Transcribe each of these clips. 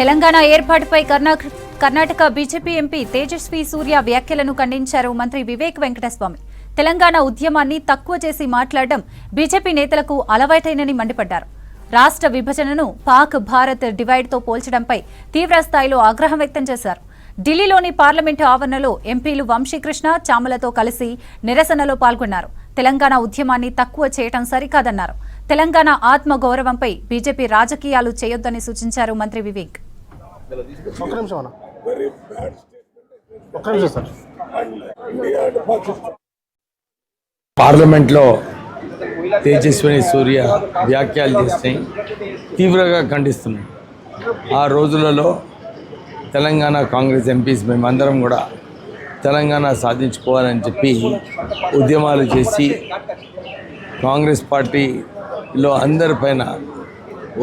తెలంగాణ ఏర్పాటుపై Karnataka BJP MP Tejaswi సూర్య వ్యాఖ్యలను ఖండించారు మంత్రి వివేక్ వెంకటస్వామి. తెలంగాణ ఉద్యమాన్ని తక్కువ చేసి మాట్లాడడం బీజేపీ నేతలకు అలవాటైనని మండిపడ్డారు. రాష్ట్ర విభజనను పాక్ భారత్ డివైడ్తో పోల్చడంపై తీవ్రస్థాయిలో ఆగ్రహం వ్యక్తం చేశారు. ఢిల్లీలోని పార్లమెంటు ఆవరణలో ఎంపీలు వంశీకృష్ణ, చామలతో కలిసి నిరసనలో పాల్గొన్నారు. తెలంగాణ ఉద్యమాన్ని తక్కువ చేయడం సరికాదన్నారు. తెలంగాణ ఆత్మ గౌరవంపై బీజేపీ రాజకీయాలు చేయొద్దని సూచించారు మంత్రి వివేక్. పార్లమెంట్లో తేజస్విని సూర్య వ్యాఖ్యలు చేసి తీవ్రంగా ఖండిస్తున్నాం. ఆ రోజులలో తెలంగాణ కాంగ్రెస్ ఎంపీస్ మేమందరం కూడా తెలంగాణ సాధించుకోవాలని చెప్పి ఉద్యమాలు చేసి కాంగ్రెస్ పార్టీలో అందరిపైన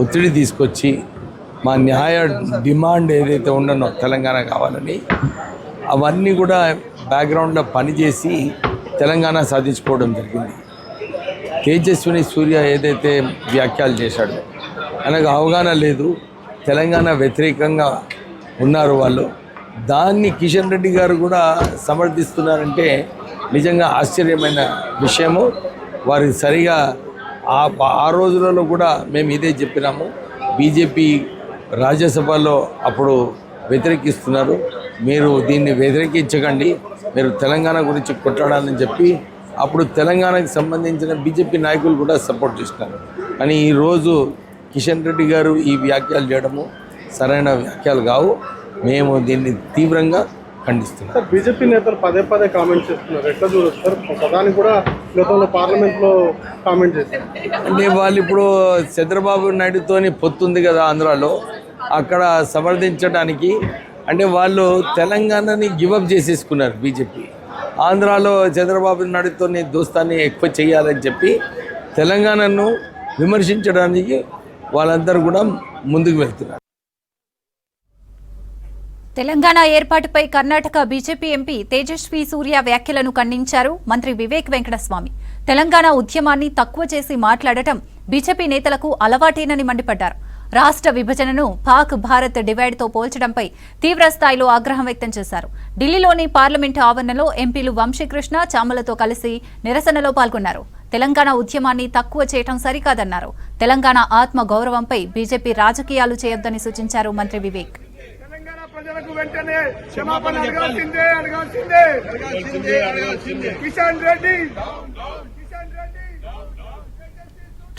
ఒత్తిడి తీసుకొచ్చి మా న్యాయ డిమాండ్ ఏదైతే ఉండనో తెలంగాణ కావాలని అవన్నీ కూడా బ్యాక్గ్రౌండ్లో పనిచేసి తెలంగాణ సాధించుకోవడం జరిగింది. తేజస్విని సూర్య ఏదైతే వ్యాఖ్యలు చేశాడో ఆయనకు అవగాహన లేదు, తెలంగాణ వ్యతిరేకంగా ఉన్నారు వాళ్ళు. దాన్ని కిషన్ రెడ్డి గారు కూడా సమర్థిస్తున్నారంటే నిజంగా ఆశ్చర్యమైన విషయము. వారి సరిగా ఆ రోజులలో కూడా మేము ఇదే చెప్పినాము. బీజేపీ రాజ్యసభలో అప్పుడు వ్యతిరేకిస్తున్నారు, మీరు దీన్ని వ్యతిరేకించకండి, మీరు తెలంగాణ గురించి కొట్లాడాలని చెప్పి అప్పుడు తెలంగాణకు సంబంధించిన బీజేపీ నాయకులు కూడా సపోర్ట్ చేస్తున్నారు. కానీ ఈరోజు కిషన్ రెడ్డి గారు ఈ వ్యాఖ్యలు చేయడము సరైన వ్యాఖ్యలు కావు. మేము దీన్ని తీవ్రంగా ఖండిస్తున్నాం. సార్, బీజేపీ నేతలు పదే పదే కామెంట్ చేస్తున్నారు, ఎట్లా చూడొచ్చు సార్? ప్రధాని కూడా గతంలో పార్లమెంట్లో కామెంట్ చేశారు. అంటే వాళ్ళు ఇప్పుడు చంద్రబాబు నాయుడుతోని పొత్తుంది కదా ఆంధ్రాలో, అక్కడ సమర్థించడానికి అంటే వాళ్ళు తెలంగాణని గివప్ చేసేసుకున్నారు బీజేపీ. ఆంధ్రాలో చంద్రబాబు నాయుడుతో దోస్తాన్ని ఎక్కువ చేయాలని చెప్పి తెలంగాణను విమర్శించడానికి వాళ్ళందరూ కూడా ముందుకు వెళ్తున్నారు. తెలంగాణ ఏర్పాటుపై కర్ణాటక బీజేపీ ఎంపీ తేజస్వి సూర్య వ్యాఖ్యలను ఖండించారు మంత్రి వివేక్ వెంకటస్వామి. తెలంగాణ ఉద్యమాన్ని తక్కువ చేసి మాట్లాడటం బీజేపీ నేతలకు అలవాటేనని మండిపడ్డారు. రాష్ట్ర విభజనను పాక్ భారత్ డివైడ్తో పోల్చడంపై తీవ్రస్థాయిలో ఆగ్రహం వ్యక్తం చేశారు. ఢిల్లీలోని పార్లమెంటు ఆవరణలో ఎంపీలు వంశీకృష్ణ, చామలతో కలిసి నిరసనలో పాల్గొన్నారు. తెలంగాణ ఉద్యమాన్ని తక్కువ చేయడం సరికాదన్నారు. తెలంగాణ ఆత్మ గౌరవంపై బీజేపీ రాజకీయాలు చేయొద్దని సూచించారు మంత్రి వివేక్. ప్రజలకు వెంటనే క్షమాపణ అడగాల్సిందే. కిషన్ రెడ్డి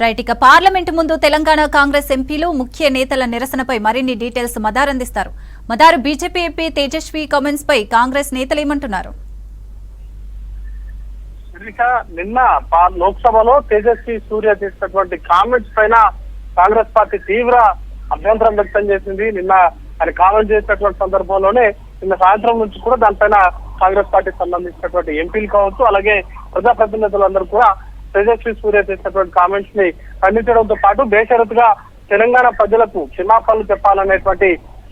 రైట్. ఇక పార్లమెంటు ముందు తెలంగాణ కాంగ్రెస్ ఎంపీలు, ముఖ్య నేతల నిరసనపై మరిన్ని డీటెయిల్స్ మదార్ అందిస్తారు. Madar, BJP MP Tejasvi comments పై కాంగ్రెస్ నేతలు ఏమంటున్నారు? నిన్న లోక్సభలో తేజస్వి సూర్య చేసినటువంటి కామెంట్స్ పైన కాంగ్రెస్ పార్టీ తీవ్ర అభ్యంతరం వ్యక్తం చేసింది. నిన్న ఆయన కామెంట్ చేసినటువంటి సందర్భంలోనే నిన్న సాయంత్రం నుంచి కూడా దానిపైన కాంగ్రెస్ పార్టీకి సంబంధించినటువంటి ఎంపీలు కావచ్చు, అలాగే ప్రజాప్రతినిధులందరూ కూడా తేజస్వి సూర్య చేసినటువంటి కామెంట్స్ ని ఖండించడంతో పాటు బేషరతుగా తెలంగాణ ప్రజలకు క్షమాపణలు చెప్పాలనేటువంటి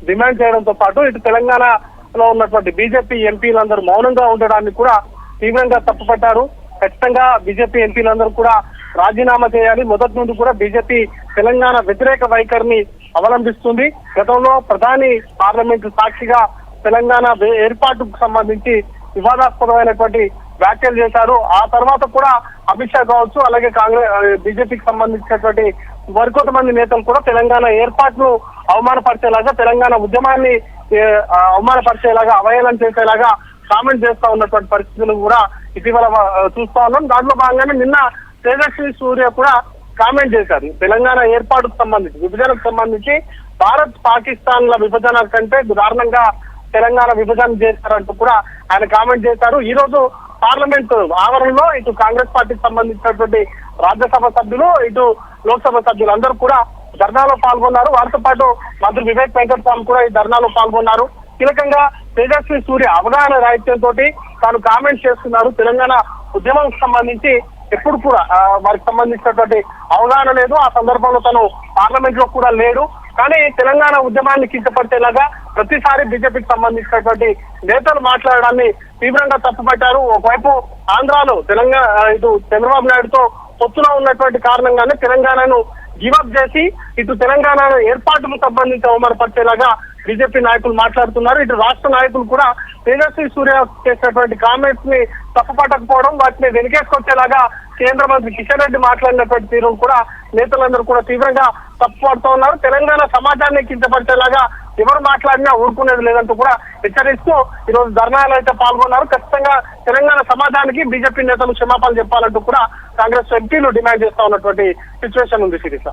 డిమాండ్ చేయడంతో పాటు ఇటు తెలంగాణలో ఉన్నటువంటి బీజేపీ ఎంపీలందరూ మౌనంగా ఉండడాన్ని కూడా తీవ్రంగా తప్పుపట్టారు. ఖచ్చితంగా బీజేపీ ఎంపీలందరూ కూడా రాజీనామా చేయాలి. మొదటి నుండి కూడా బీజేపీ తెలంగాణ వ్యతిరేక వైఖరిని అవలంబిస్తుంది. గతంలో ప్రధాని పార్లమెంటు సాక్షిగా తెలంగాణ ఏర్పాటుకు సంబంధించి వివాదాస్పదమైనటువంటి వ్యాఖ్యలు చేశారు. ఆ తర్వాత కూడా అమిత్ షా కావచ్చు, అలాగే కాంగ్రెస్ బీజేపీకి సంబంధించినటువంటి మరికొంతమంది నేతలు కూడా తెలంగాణ ఏర్పాటును అవమానపరిచేలాగా, తెలంగాణ ఉద్యమాన్ని అవమానపరిచేలాగా, అవహేళన చేసేలాగా కామెంట్ చేస్తా ఉన్నటువంటి పరిస్థితులు కూడా ఇటీవల చూస్తా ఉన్నాం. దాంట్లో భాగంగానే నిన్న తేజస్వి సూర్య కూడా కామెంట్ చేశారు. తెలంగాణ ఏర్పాటుకు సంబంధించి, విభజనకు సంబంధించి భారత్ పాకిస్తాన్ల విభజన కంటే దారుణంగా తెలంగాణ విభజన చేశారంటూ కూడా ఆయన కామెంట్ చేశారు. ఈ రోజు పార్లమెంట్ ఆవరణలో ఇటు కాంగ్రెస్ పార్టీకి సంబంధించినటువంటి రాజ్యసభ సభ్యులు, ఇటు లోక్సభ సభ్యులు అందరూ కూడా ధర్నాలో పాల్గొన్నారు. వారితో పాటు మంత్రి వివేక్ వెంకటస్వామి కూడా ఈ ధర్నాలో పాల్గొన్నారు. కీలకంగా తేజస్వి సూర్య అవగాహన రాహిత్యంతో తాను కామెంట్ చేస్తున్నారు. తెలంగాణ ఉద్యమంకి సంబంధించి ఎప్పుడు కూడా వారికి సంబంధించినటువంటి అవగాహన లేదు. ఆ సందర్భంలో తను పార్లమెంట్ లో కూడా లేడు. కానీ తెలంగాణ ఉద్యమాన్ని కించపరిచేలాగా ప్రతిసారి బీజేపీకి సంబంధించినటువంటి నేతలు మాట్లాడడాన్ని తీవ్రంగా తప్పుపట్టారు. ఒకవైపు ఆంధ్రాలో తెలంగాణ ఇటు చంద్రబాబు నాయుడుతో పొత్తులో ఉన్నటువంటి కారణంగానే తెలంగాణను గివప్ చేసి ఇటు తెలంగాణ ఏర్పాటుకు సంబంధించి అవమానపరిచేలాగా బీజేపీ నాయకులు మాట్లాడుతున్నారు. ఇటు రాష్ట్ర నాయకులు కూడా తేజస్వి సూర్య చేసినటువంటి కామెంట్స్ ని తప్పుపట్టకపోవడం, వాటిని వెనుకేసుకొచ్చేలాగా కేంద్ర మంత్రి కిషన్ రెడ్డి మాట్లాడినటువంటి తీరును కూడా నేతలందరూ కూడా తీవ్రంగా తప్పుపడుతూ ఉన్నారు. తెలంగాణ సమాజాన్ని కించపరిచేలాగా ఎవరు మాట్లాడినా ఊరుకునేది లేదంటూ కూడా హెచ్చరిస్తూ ఈరోజు ధర్నాలు అయితే పాల్గొన్నారు. ఖచ్చితంగా తెలంగాణ సమాజానికి బీజేపీ నేతలు క్షమాపణలు చెప్పాలంటూ కూడా కాంగ్రెస్ ఎంపీలు డిమాండ్ చేస్తా ఉన్నటువంటి సిచ్యువేషన్ ఉంది శిరీష.